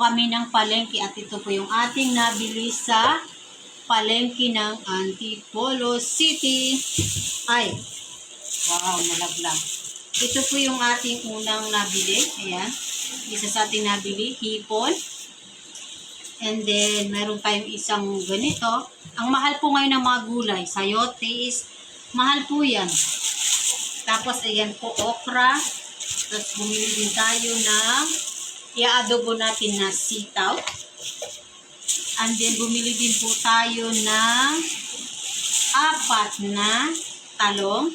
kami ng palengke at ito po yung ating nabili sa palengke ng Antipolo City. Ay, wow, nalaglag. Ito po yung ating unang nabili. Ayan, isa sa ating nabili, hipon. And then, meron tayong isang ganito. Ang mahal po ngayon ng mga gulay, sayote is mahal po yan. Tapos, ayan po, okra. Tapos, bumili din tayo ng i-adobo natin na sitaw. And then, bumili din po tayo ng 4 na talong.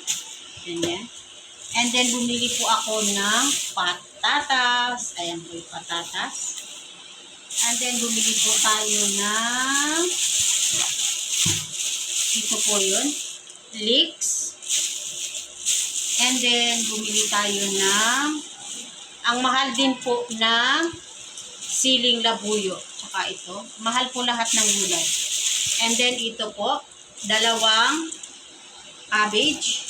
Ganyan. And then, bumili po ako ng patatas. Ayan po yung patatas. And then, bumili po tayo ng ito po yun, leeks. And then, bumili tayo ng ang mahal din po ng siling labuyo. Tsaka ito. Mahal po lahat ng gulay. And then, ito po, 2 cabbage.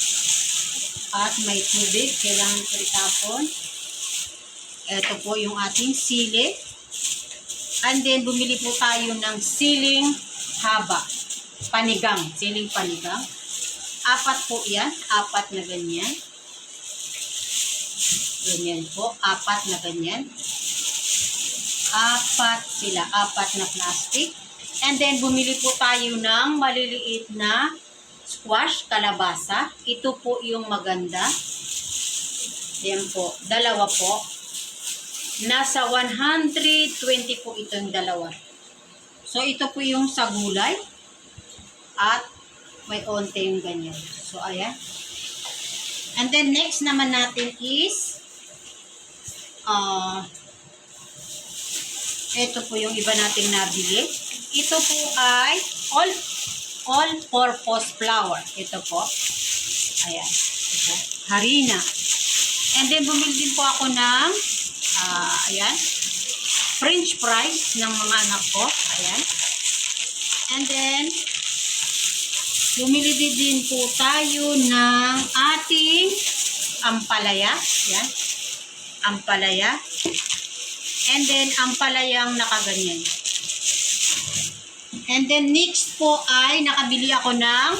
At may tubig. Kailangan ko itapon. Ito po yung ating sili. And then, bumili po tayo ng siling haba. Panigang. Siling panigang. 4 po yan. 4 na ganyan. Ganyan po. 4 na ganyan. 4 sila. 4 na plastic. And then, bumili po tayo ng maliliit na squash, kalabasa. Ito po yung maganda. Yan po. 2 po. Nasa 120 po itong 2. So, ito po yung sa gulay. At may onte yung ganyan. So, ayan. And then, next naman natin is ito po yung iba nating nabili. Ito po ay all-purpose flour. Ito po. Ayan. Ito. Harina. And then, bumili din po ako ng ayan, French fries ng mga anak ko. Ayan. And then, bumili din po tayo ng ating ampalaya. Ayan. Ampalaya. And then, ampalayang nakaganyan. And then, next po ay nakabili ako ng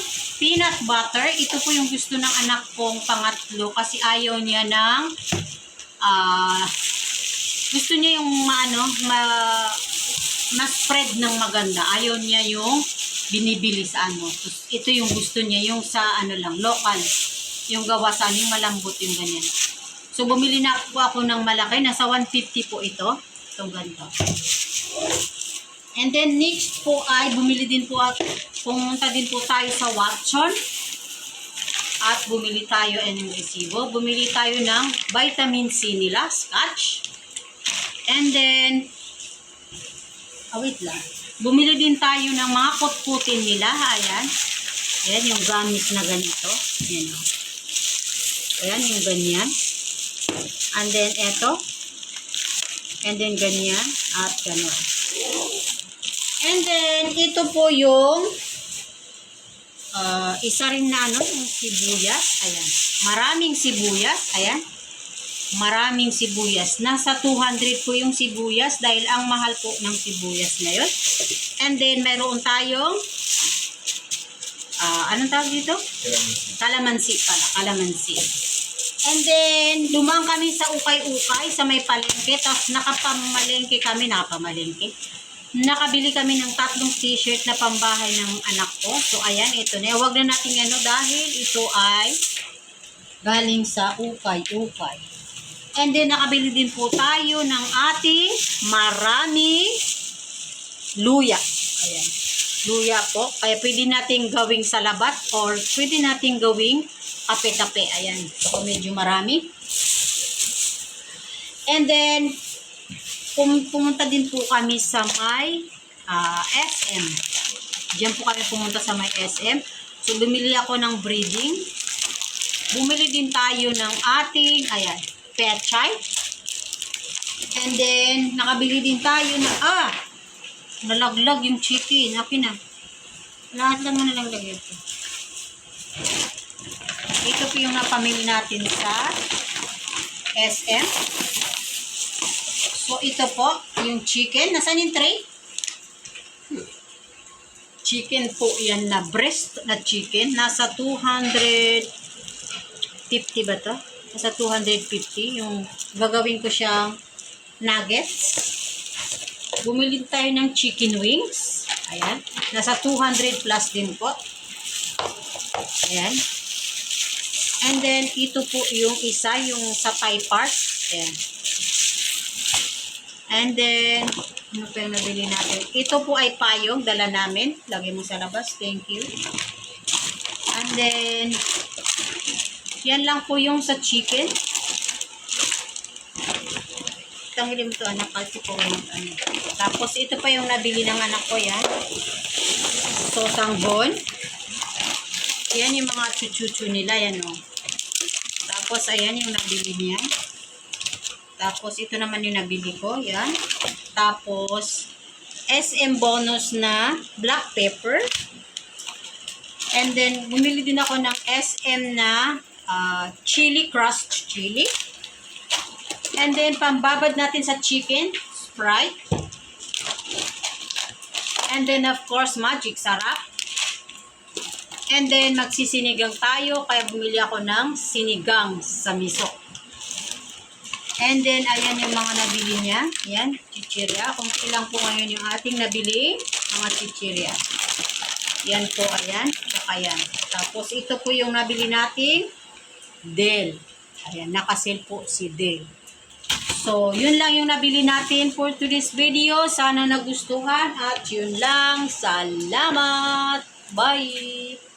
peanut butter. Ito po yung gusto ng anak kong pangatlo kasi ayaw niya ng gusto niya yung ma-spread ng maganda. Ayaw niya yung binibili sa ano. Ito yung gusto niya, yung sa lang, local. Yung gawa sa yung malambot yung ganyan. So, bumili na po ako ng malaki. Nasa 150 po ito. Itong ganito. And then, next po ay bumili din po at pumunta din po tayo sa Watson. At bumili tayo ng resibo. Bumili tayo ng vitamin C nila, Scotch. And then, wait lang. Bumili din tayo ng mga kutkutin nila. Ayan. Ayan yung gamis na ganito. Ayan. Ayan yung ganyan. And then, eto. And then, ganyan. At gano'n. And then, ito po yung isa rin na yung sibuyas. Ayan. Maraming sibuyas. Ayan. Maraming sibuyas. Nasa 200 po yung sibuyas dahil ang mahal po ng sibuyas ngayon. And then, meron tayong anong tawag dito? Kalamansi pala. Kalamansi. And then, dumaan kami sa ukay-ukay sa may palengke. Tapos, nakapamalengke kami. Nakabili kami ng 3 t-shirt na pambahay ng anak ko. So, ayan, ito na. Huwag na natin dahil ito ay galing sa ukay-ukay. And then, nakabili din po tayo ng ating maraming luya. Ayan. Luya po. Kaya pwede natin gawing salabat or pwede natin gawing kape-kape. Ayan. So, medyo marami. And then, pumunta din po kami sa may SM. Diyan po kami pumunta sa may SM. So, bumili ako ng breading. Bumili din tayo ng ating, ayan, pechay. And then, nakabili din tayo na, nalaglag yung chicken. Okay na. Lahat lang na nalaglag ito. Ito po yung napamili natin sa SM. So, ito po, yung chicken. Nasaan yung tray? Chicken po yan na breast na chicken. Nasa 250 ba to? Nasa 250. Yung gagawin ko siyang nuggets. Bumili tayo ng chicken wings. Ayan. Nasa 200 plus din po. Ayan. And then, ito po yung isa, yung sa thigh part. Ayan. And then, ano pa yung nabili natin? Ito po ay payong, dala namin. Lagay mo sa labas. Thank you. And then, yan lang po yung sa chicken. Tanggalin mo ito, anak. Kasi po ano. Tapos, ito pa yung nabili ng anak ko, yan. Sotanghon. Yan yung mga chuchuchu nila, yan o. Tapos, ayan yung nabili niya. Tapos, ito naman yung nabili ko. Yan. Tapos, SM bonus na black pepper. And then, bumili din ako ng SM na chili crushed chili. And then, pambabad natin sa chicken, Sprite. And then, of course, magic sarap. And then, magsisinigang tayo, kaya bumili ako ng sinigang sa miso. And then, ayan yung mga nabili niya. Yan, chichirya. Kung ilang po ngayon yung ating nabili, mga chichirya. Yan po, ayan. Saka yan. Tapos, ito po yung nabili nating Del. Ayan, nakasale po si Del. So, yun lang yung nabili natin for today's video. Sana nagustuhan at yun lang. Salamat! Bye!